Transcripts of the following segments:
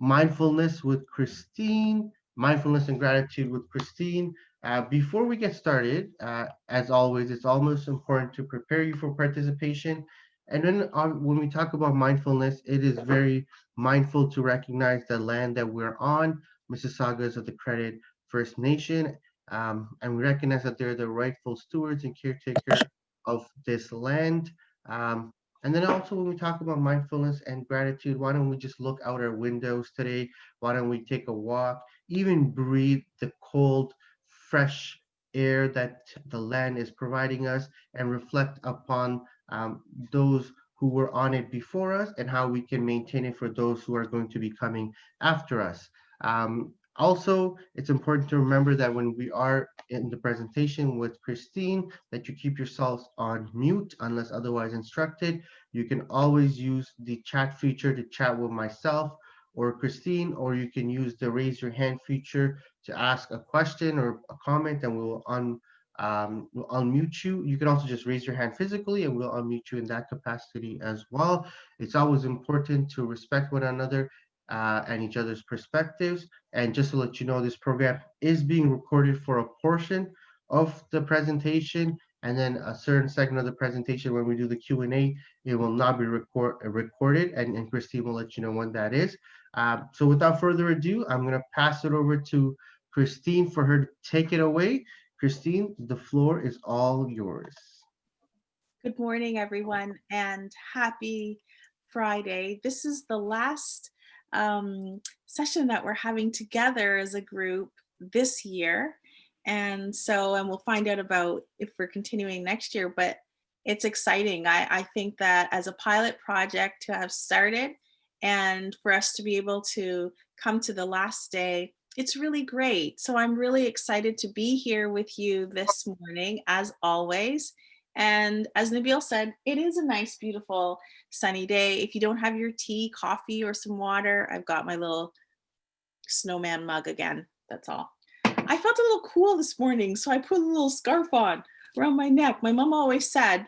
Mindfulness with Kristeen, Mindfulness and Gratitude with Kristeen. Before we get started, as always, it's almost important to prepare you for participation. And then when we talk about mindfulness, it is very mindful to recognize the land that we're on. Mississaugas of the Credit First Nation, and we recognize that they're the rightful stewards and caretaker of this land. Um, and then also when we talk about mindfulness and gratitude, why don't we just look out our windows today? Why don't we take a walk, even breathe the cold, fresh air that the land is providing us, and reflect upon those who were on it before us and how we can maintain it for those who are going to be coming after us. Also, it's important to remember that when we are in the presentation with Kristeen, that you keep yourselves on mute unless otherwise instructed. You can always use the chat feature to chat with myself or Kristeen, or you can use the raise your hand feature to ask a question or a comment, and we'll unmute you. You can also just raise your hand physically, and we'll unmute you in that capacity as well. It's always important to respect one another and each other's perspectives. And just to let you know, this program is being recorded for a portion of the presentation, and then a certain segment of the presentation when we do the Q&A, it will not be recorded, and Christine will let you know when that is. So without further ado, I'm going to pass it over to Kristeen for her to take it away. Kristeen, the floor is all yours. Good morning, everyone, and happy Friday. This is the last session that we're having together as a group this year. And we'll find out about if we're continuing next year, but it's exciting. I think that as a pilot project to have started and for us to be able to come to the last day, it's really great. So I'm really excited to be here with you this morning, as always. And as Nabil said, it is a nice, beautiful, sunny day. If you don't have your tea, coffee, or some water, I've got my little snowman mug again. That's all. I felt a little cool this morning, so I put a little scarf on around my neck. My mom always said,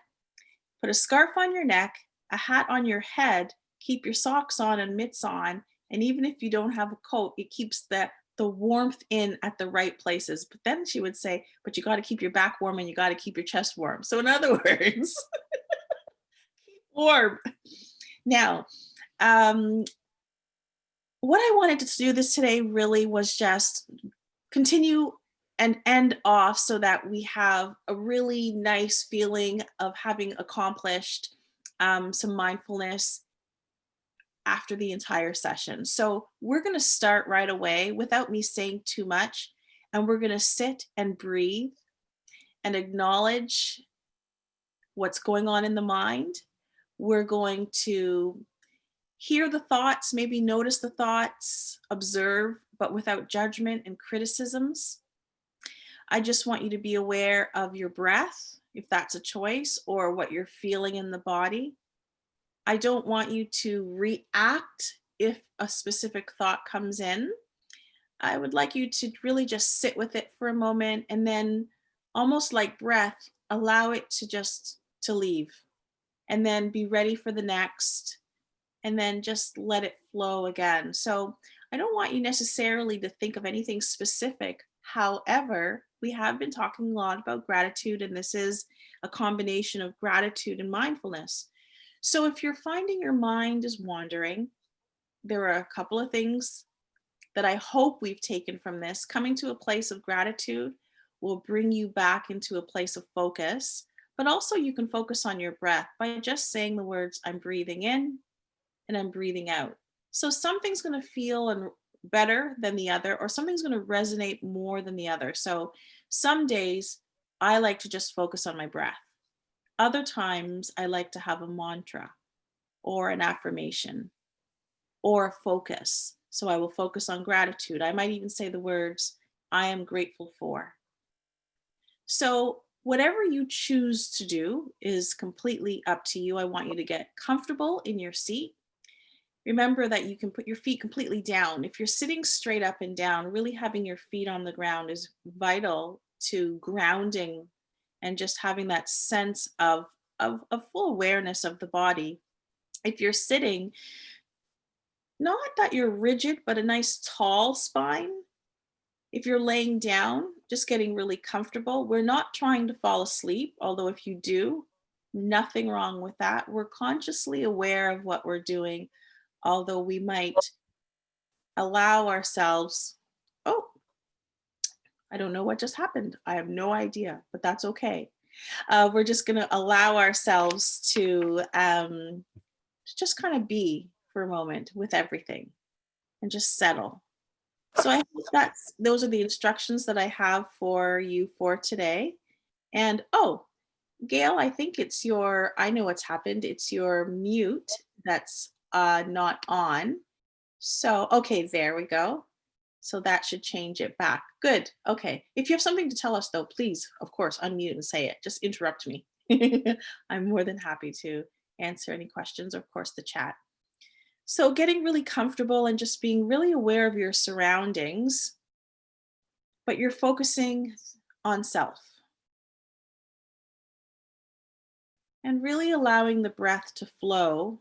put a scarf on your neck, a hat on your head, keep your socks on and mitts on, and even if you don't have a coat, it keeps the warmth in at the right places. But then she would say, but you got to keep your back warm and you got to keep your chest warm. So in other words, keep warm. Now, what I wanted to do this today really was just continue and end off so that we have a really nice feeling of having accomplished some mindfulness after the entire session. So we're going to start right away without me saying too much, and we're going to sit and breathe and acknowledge what's going on in the mind. We're going to hear the thoughts, maybe notice the thoughts, observe, but without judgment and criticisms. I just want you to be aware of your breath, if that's a choice, or what you're feeling in the body. I don't want you to react if a specific thought comes in. I would like you to really just sit with it for a moment and then, almost like breath, allow it to leave, and then be ready for the next, and then just let it flow again. So I don't want you necessarily to think of anything specific. However, we have been talking a lot about gratitude, and this is a combination of gratitude and mindfulness. So if you're finding your mind is wandering, there are a couple of things that I hope we've taken from this. Coming to a place of gratitude will bring you back into a place of focus, but also you can focus on your breath by just saying the words, I'm breathing in and I'm breathing out. So something's going to feel better than the other, or something's going to resonate more than the other. So some days I like to just focus on my breath. Other times I like to have a mantra or an affirmation or a focus. So I will focus on gratitude. I might even say the words, I am grateful for. So whatever you choose to do is completely up to you. I want you to get comfortable in your seat. Remember that you can put your feet completely down. If you're sitting straight up and down, really having your feet on the ground is vital to grounding and just having that sense of full awareness of the body. If you're sitting, not that you're rigid, but a nice tall spine. If you're laying down, just getting really comfortable. We're not trying to fall asleep, although if you do, nothing wrong with that. We're consciously aware of what we're doing, although we might allow ourselves, oh, I don't know what just happened. I have no idea, but that's okay. We're just going to allow ourselves to just kind of be for a moment with everything and just settle. So I think those are the instructions that I have for you for today. And oh, Gail, I think it's your, I know what's happened. It's your mute that's not on. So, okay, there we go. So that should change it back. Good. Okay. If you have something to tell us, though, please, of course, unmute and say it. Just interrupt me. I'm more than happy to answer any questions, or of course, the chat. So, getting really comfortable and just being really aware of your surroundings, but you're focusing on self and really allowing the breath to flow.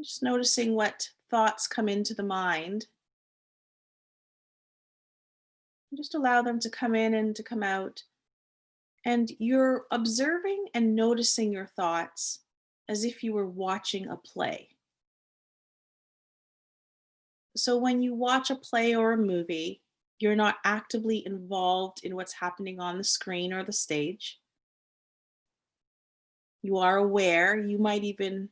Just noticing what thoughts come into the mind. And just allow them to come in and to come out. And you're observing and noticing your thoughts as if you were watching a play. So when you watch a play or a movie, you're not actively involved in what's happening on the screen or the stage. You are aware, you might even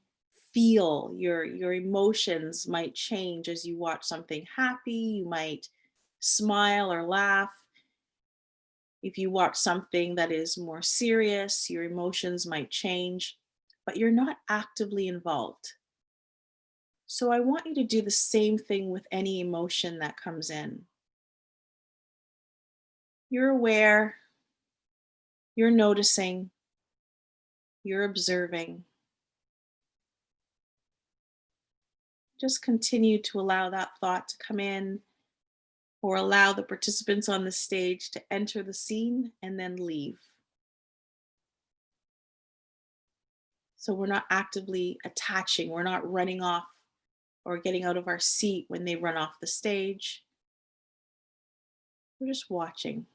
feel your emotions might change as you watch something happy, you might smile or laugh. If you watch something that is more serious, your emotions might change, but you're not actively involved. So I want you to do the same thing with any emotion that comes in. You're aware, you're noticing, you're observing. Just continue to allow that thought to come in, or allow the participants on the stage to enter the scene and then leave. So we're not actively attaching, we're not running off or getting out of our seat when they run off the stage. We're just watching.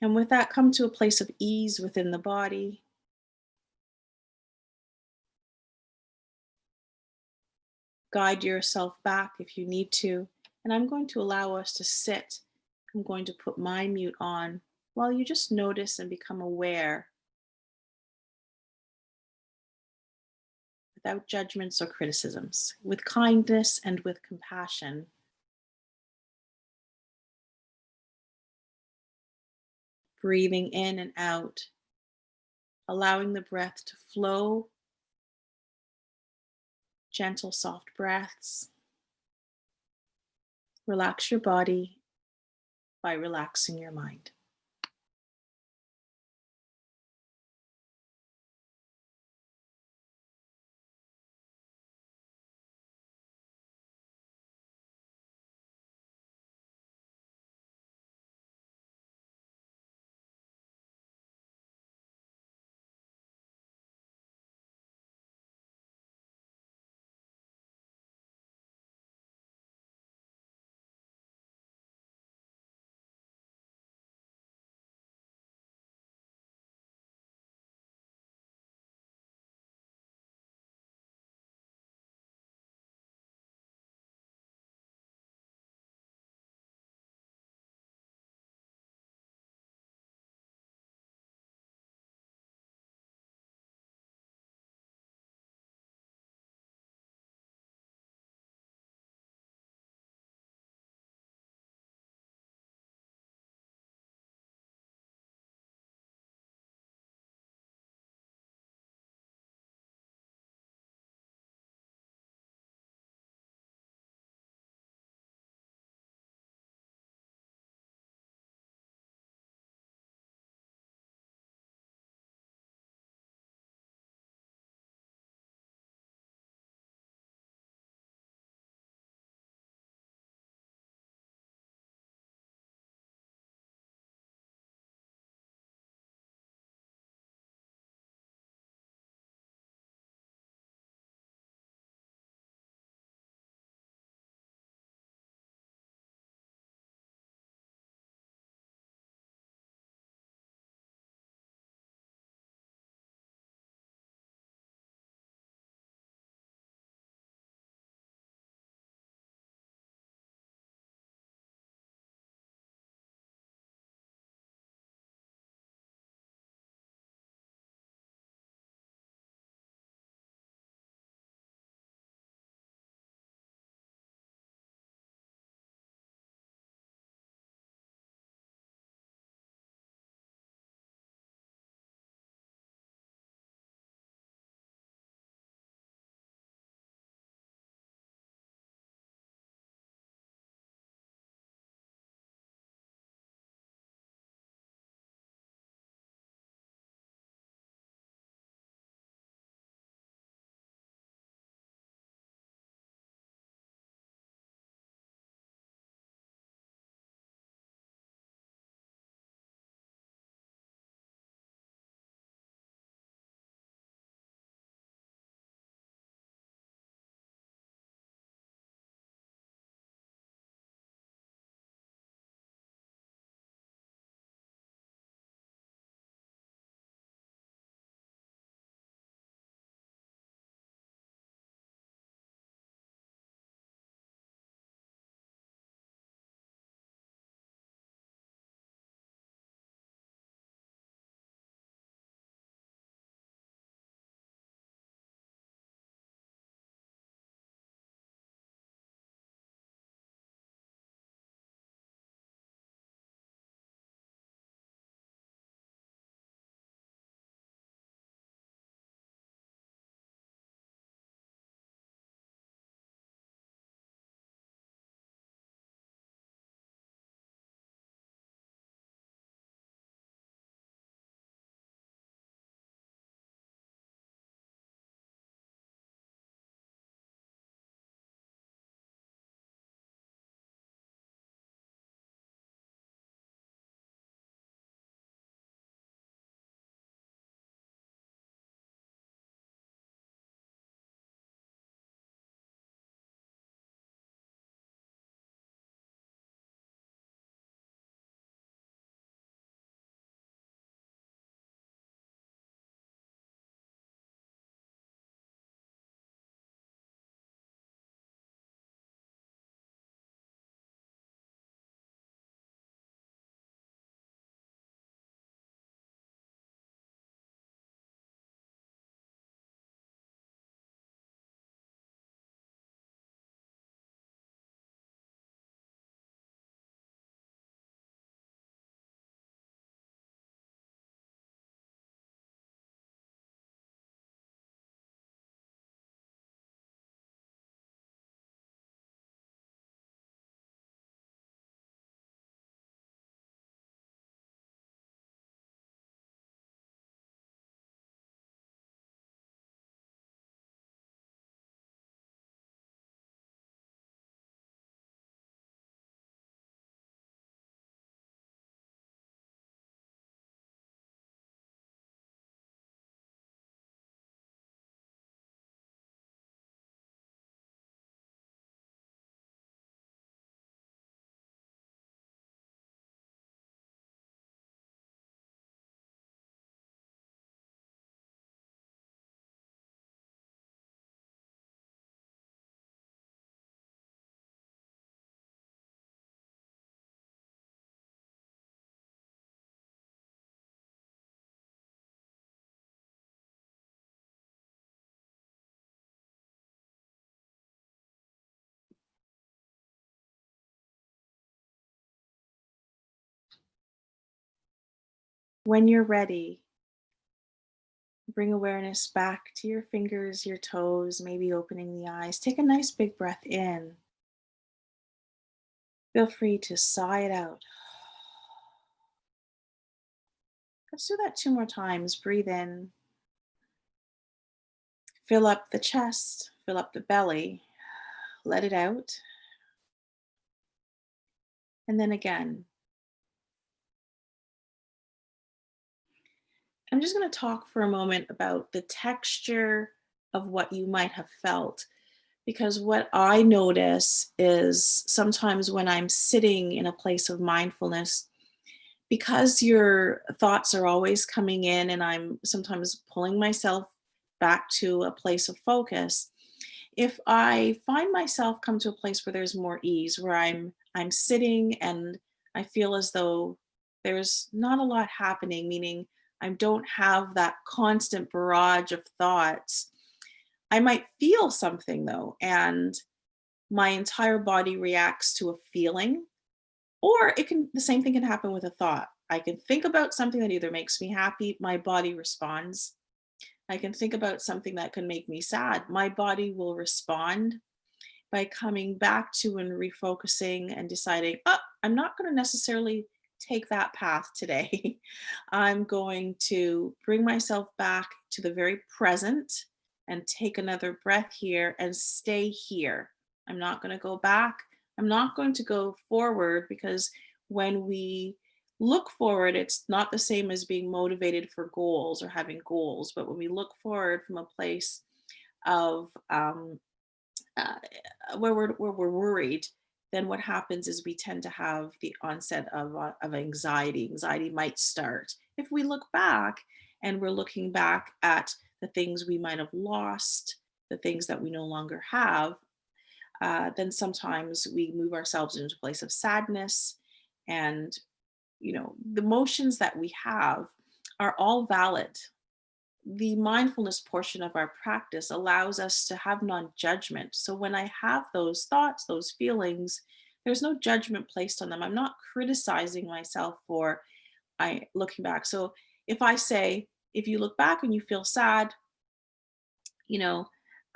And with that, come to a place of ease within the body. Guide yourself back if you need to. And I'm going to allow us to sit. I'm going to put my mute on while you just notice and become aware without judgments or criticisms, with kindness and with compassion. Breathing in and out, allowing the breath to flow, gentle, soft breaths. Relax your body by relaxing your mind. When you're ready, bring awareness back to your fingers, your toes, maybe opening the eyes. Take a nice big breath in. Feel free to sigh it out. Let's do that 2 more times. Breathe in, fill up the chest, fill up the belly, let it out. And then again, I'm just going to talk for a moment about the texture of what you might have felt. Because what I notice is sometimes when I'm sitting in a place of mindfulness, because your thoughts are always coming in, and I'm sometimes pulling myself back to a place of focus. If I find myself come to a place where there's more ease, where I'm sitting and I feel as though there's not a lot happening, meaning I don't have that constant barrage of thoughts, I might feel something though, and my entire body reacts to a feeling. Or the same thing can happen with a thought. I can think about something that either makes me happy, my body responds. I can think about something that can make me sad, my body will respond by coming back to and refocusing and deciding, oh, I'm not going to necessarily take that path today. I'm going to bring myself back to the very present and take another breath here and stay here. I'm not going to go back. I'm not going to go forward, because when we look forward, it's not the same as being motivated for goals or having goals. But when we look forward from a place of uh, where we're worried, then what happens is we tend to have the onset of anxiety. Anxiety might start. If we look back and we're looking back at the things we might have lost, the things that we no longer have, then sometimes we move ourselves into a place of sadness. And, the emotions that we have are all valid. The mindfulness portion of our practice allows us to have non-judgment. So when I have those thoughts, those feelings, there's no judgment placed on them. I'm not criticizing myself for I looking back. So if you look back and you feel sad, you know,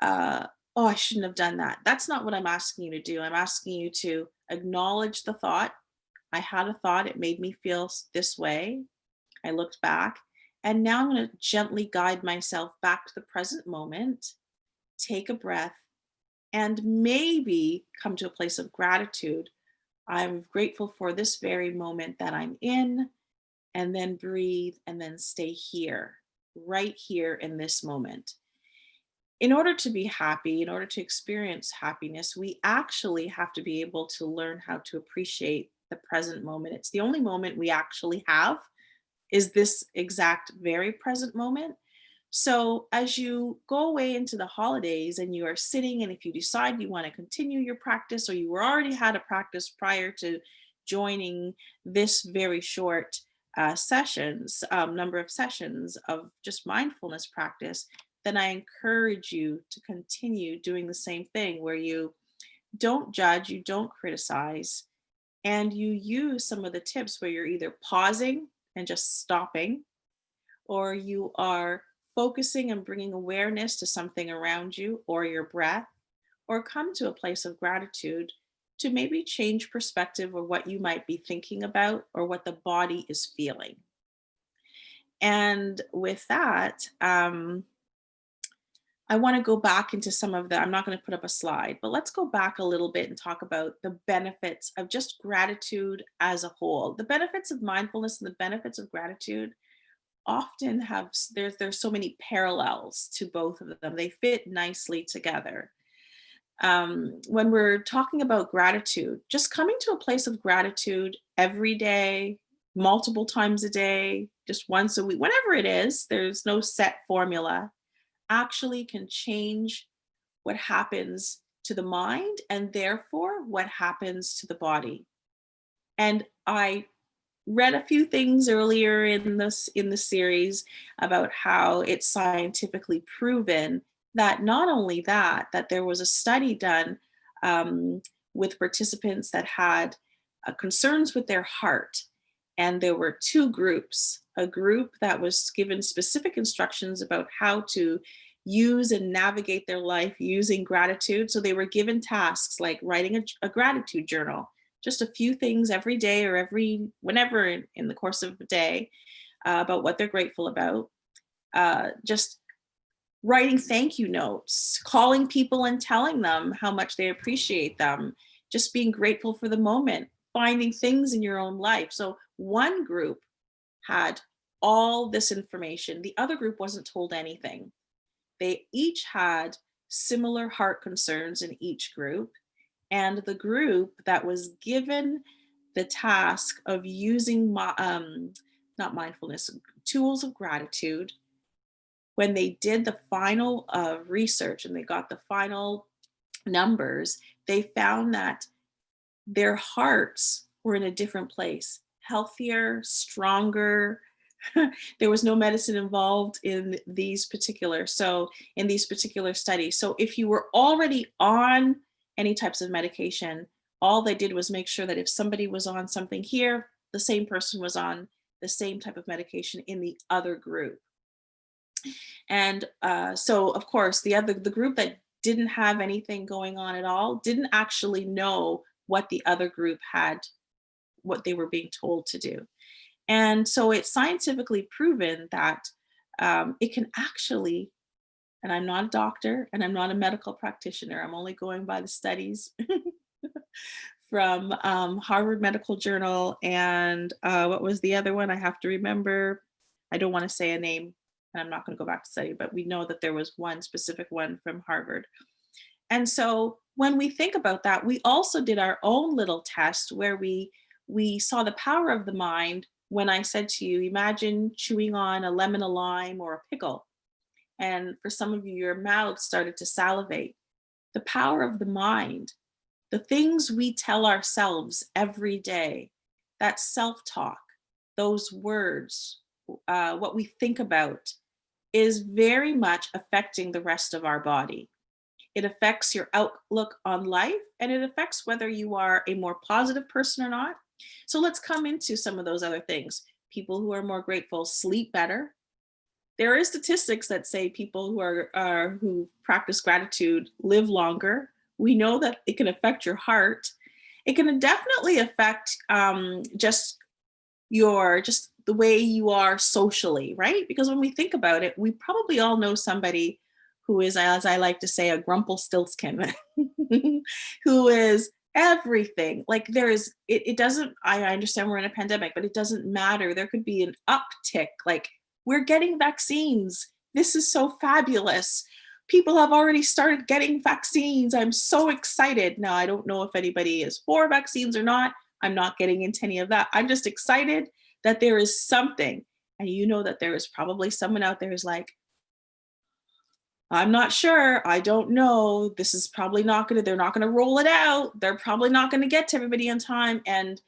oh, I shouldn't have done that. That's not what I'm asking you to do. I'm asking you to acknowledge the thought. I had a thought, it made me feel this way. I looked back, and now I'm going to gently guide myself back to the present moment, take a breath, and maybe come to a place of gratitude. I'm grateful for this very moment that I'm in, and then breathe and then stay here, right here in this moment. In order to be happy, in order to experience happiness, we actually have to be able to learn how to appreciate the present moment. It's the only moment we actually have, is this exact very present moment. So as you go away into the holidays and you are sitting, and if you decide you want to continue your practice, or you already had a practice prior to joining this very short number of sessions of just mindfulness practice, then I encourage you to continue doing the same thing, where you don't judge, you don't criticize, and you use some of the tips where you're either pausing and just stopping, or you are focusing and bringing awareness to something around you or your breath, or come to a place of gratitude to maybe change perspective or what you might be thinking about or what the body is feeling. And with that, I want to go back into some of the, I'm not going to put up a slide, but let's go back a little bit and talk about the benefits of just gratitude as a whole. The benefits of mindfulness and the benefits of gratitude often there's so many parallels to both of them. They fit nicely together. When we're talking about gratitude, just coming to a place of gratitude every day, multiple times a day, just once a week, whatever it is, there's no set formula, actually can change what happens to the mind, and therefore what happens to the body. And I read a few things earlier in the series about how it's scientifically proven that not only that there was a study done with participants that had concerns with their heart, and there were two groups. a group that was given specific instructions about how to use and navigate their life using gratitude. So they were given tasks like writing a gratitude journal, just a few things every day or whenever in the course of a day, about what they're grateful about. Just writing thank you notes, calling people and telling them how much they appreciate them, just being grateful for the moment, finding things in your own life. So one group had all this information. The other group wasn't told anything. They each had similar heart concerns in each group. And the group that was given the task of using not mindfulness, tools of gratitude, when they did the final research and they got the final numbers, they found that their hearts were in a different place, healthier, stronger. There was no medicine involved in these particular studies. So if you were already on any types of medication, all they did was make sure that if somebody was on something here, the same person was on the same type of medication in the other group. And so of course the group that didn't have anything going on at all didn't actually know what the other group had, what they were being told to do. And so it's scientifically proven that it can actually, and I'm not a doctor and I'm not a medical practitioner, I'm only going by the studies from Harvard Medical Journal and what was the other one? I have to remember. I don't want to say a name and I'm not going to go back to study, but we know that there was one specific one from Harvard. And so when we think about that, we also did our own little test where we saw the power of the mind when I said to you, imagine chewing on a lemon, a lime, or a pickle. And for some of you, your mouth started to salivate. The power of the mind, the things we tell ourselves every day, that self-talk, those words, what we think about is very much affecting the rest of our body. It affects your outlook on life and it affects whether you are a more positive person or not. So let's come into some of those other things. People who are more grateful sleep better. There are statistics that say people who practice gratitude live longer. We know that it can affect your heart. It can definitely affect just the way you are socially, right? Because when we think about it, we probably all know somebody who is, as I like to say, a Grumpelstiltskin, who is everything. Like it doesn't, I understand we're in a pandemic, but it doesn't matter. There could be an uptick, like we're getting vaccines. This is so fabulous. People have already started getting vaccines. I'm so excited. Now, I don't know if anybody is for vaccines or not. I'm not getting into any of that. I'm just excited that there is something. And you know that there is probably someone out there who's like, I'm not sure. I don't know. This is probably they're not going to roll it out. They're probably not going to get to everybody on time. And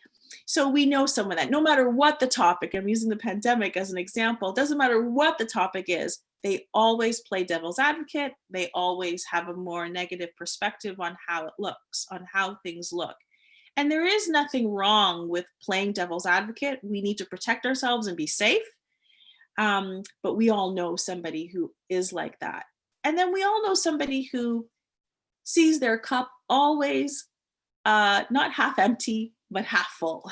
so we know some of that. No matter what the topic, I'm using the pandemic as an example, it doesn't matter what the topic is, they always play devil's advocate. They always have a more negative perspective on how it looks, on how things look. And there is nothing wrong with playing devil's advocate. We need to protect ourselves and be safe. But we all know somebody who is like that. And then we all know somebody who sees their cup always not half empty, but half full,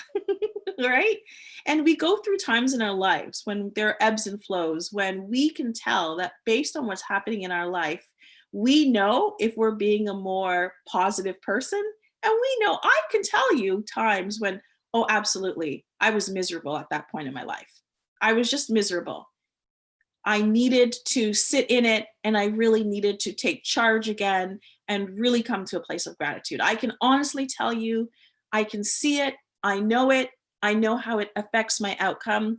right? And we go through times in our lives when there are ebbs and flows, when we can tell that based on what's happening in our life, we know if we're being a more positive person. And we know, I can tell you times when, oh, absolutely, I was miserable at that point in my life. I was just miserable. I needed to sit in it and I really needed to take charge again and really come to a place of gratitude. I can honestly tell you, I can see it. I know how it affects my outcome.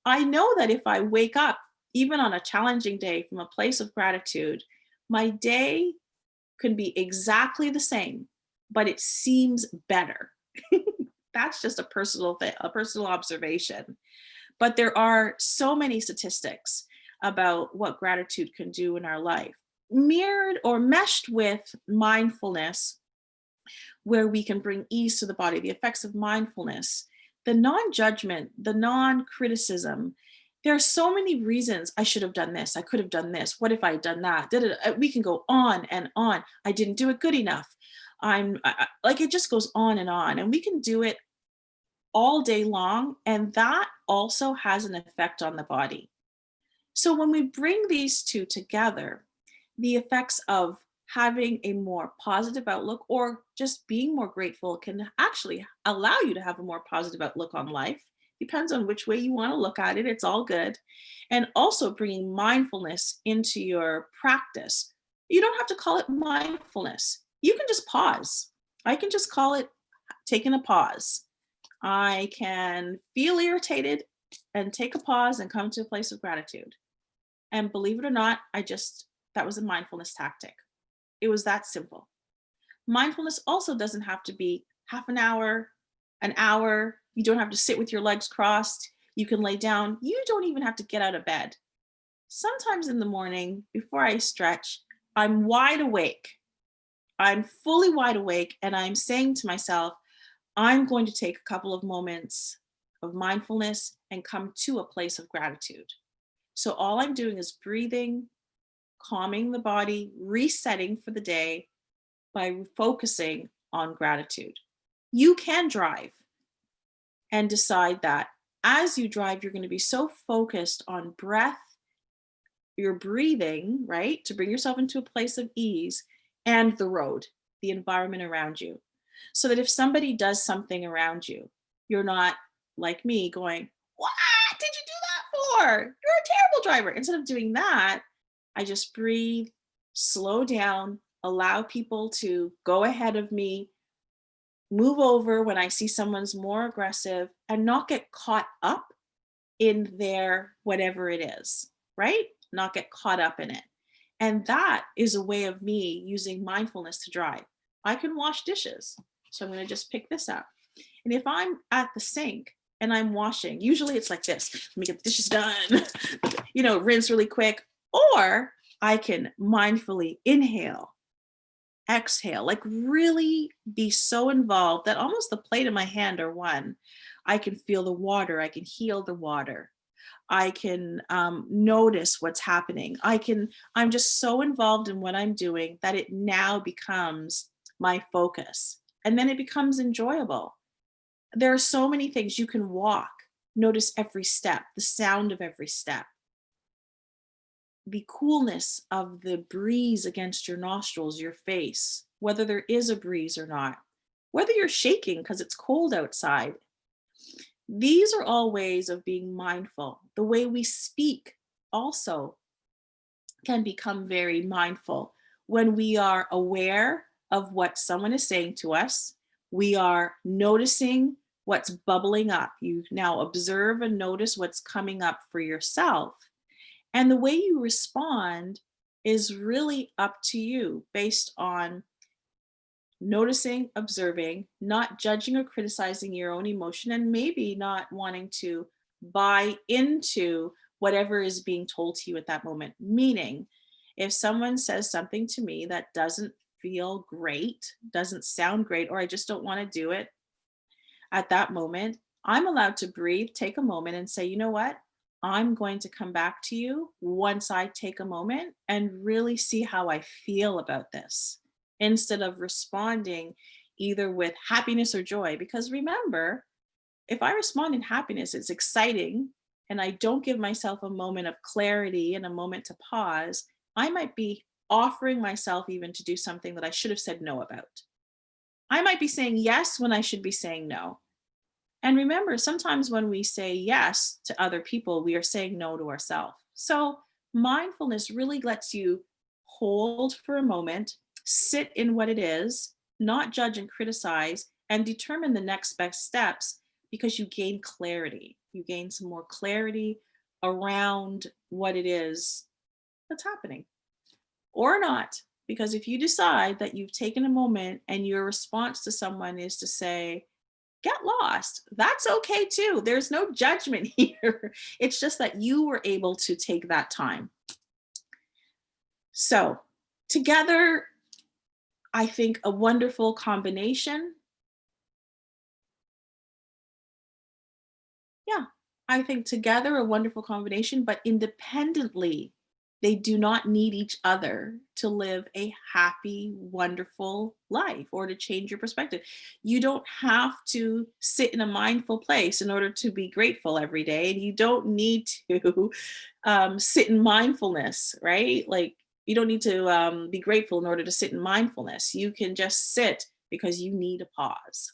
I know that if I wake up, even on a challenging day from a place of gratitude, my day can be exactly the same, but it seems better. That's just a personal thing, a personal observation. But there are so many statistics about what gratitude can do in our life, mirrored or meshed with mindfulness, where we can bring ease to the body, the effects of mindfulness, the non-judgment, the non-criticism, There are so many reasons I should have done this. I could have done this. What if I had done that? Da, da, da. We can go on and on. I didn't do it good enough. Like it just goes on, and we can do it all day long. And that also has an effect on the body. So when we bring these two together, the effects of having a more positive outlook or just being more grateful can actually allow you to have a more positive outlook on life. Depends on which way you want to look at it. It's all good. And also bringing mindfulness into your practice. You don't have to call it mindfulness. You can just pause. I can just call it taking a pause. I can feel irritated and take a pause and come to a place of gratitude. And believe it or not, that was a mindfulness tactic. It was that simple. Mindfulness also doesn't have to be half an hour, an hour. You don't have to sit with your legs crossed. You can lay down. You don't even have to get out of bed. Sometimes in the morning, before I stretch, I'm wide awake. I'm fully wide awake, and I'm saying to myself, I'm going to take a couple of moments of mindfulness and come to a place of gratitude. So all I'm doing is breathing, calming the body, resetting for the day by focusing on gratitude. You can drive and decide that as you drive, you're going to be so focused on breath, your breathing, right, to bring yourself into a place of ease, and the road, the environment around you. So that if somebody does something around you, you're not like me going, what did you do that for? You're a terrible driver. Instead of doing that, I just breathe, slow down, allow people to go ahead of me, move over when I see someone's more aggressive, and not get caught up in their whatever it is, right? Not get caught up in it. And that is a way of me using mindfulness to drive. I can wash dishes. So I'm going to just pick this up. And if I'm at the sink and I'm washing, usually it's like this. Let me get the dishes done, rinse really quick. Or I can mindfully inhale, exhale, like really be so involved that almost the plate and my hand are one. I can feel the water. I can heal the water. I can notice what's happening. I'm just so involved in what I'm doing that it now becomes my focus. And then it becomes enjoyable. There are so many things you can walk, notice every step, the sound of every step, the coolness of the breeze against your nostrils, your face, whether there is a breeze or not, whether you're shaking because it's cold outside. These are all ways of being mindful. The way we speak also can become very mindful when we are aware of what someone is saying to us. We are noticing what's bubbling up. You now observe and notice what's coming up for yourself. And the way you respond is really up to you based on noticing, observing, not judging or criticizing your own emotion, and maybe not wanting to buy into whatever is being told to you at that moment. Meaning, if someone says something to me that doesn't feel great, doesn't sound great, or I just don't want to do it at that moment, I'm allowed to breathe, take a moment, and say, you know what? I'm going to come back to you once I take a moment and really see how I feel about this, instead of responding either with happiness or joy. Because remember, if I respond in happiness, it's exciting, and I don't give myself a moment of clarity and a moment to pause, I might be offering myself even to do something that I should have said no about. I might be saying yes when I should be saying no. And remember, sometimes when we say yes to other people, we are saying no to ourselves. So mindfulness really lets you hold for a moment, sit in what it is, not judge and criticize, and determine the next best steps, because you gain clarity. You gain some more clarity around what it is that's happening or not. Because if you decide that you've taken a moment and your response to someone is to say, get lost, that's okay too. There's no judgment here. It's just that you were able to take that time. So, together, I think a wonderful combination. Yeah. I think together a wonderful combination, but independently, they do not need each other to live a happy, wonderful life or to change your perspective. You don't have to sit in a mindful place in order to be grateful every day. And you don't need to sit in mindfulness, right? Like, you don't need to be grateful in order to sit in mindfulness. You can just sit because you need a pause.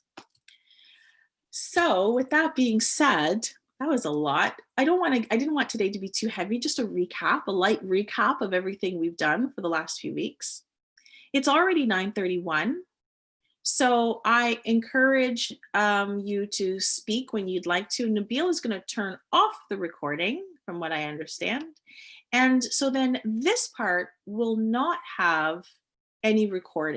So, with that being said, that was a lot. I didn't want today to be too heavy, just a recap, a light recap of everything we've done for the last few weeks. It's already 9:31. So I encourage you to speak when you'd like to. Nabil is going to turn off the recording, from what I understand. And so then this part will not have any recording.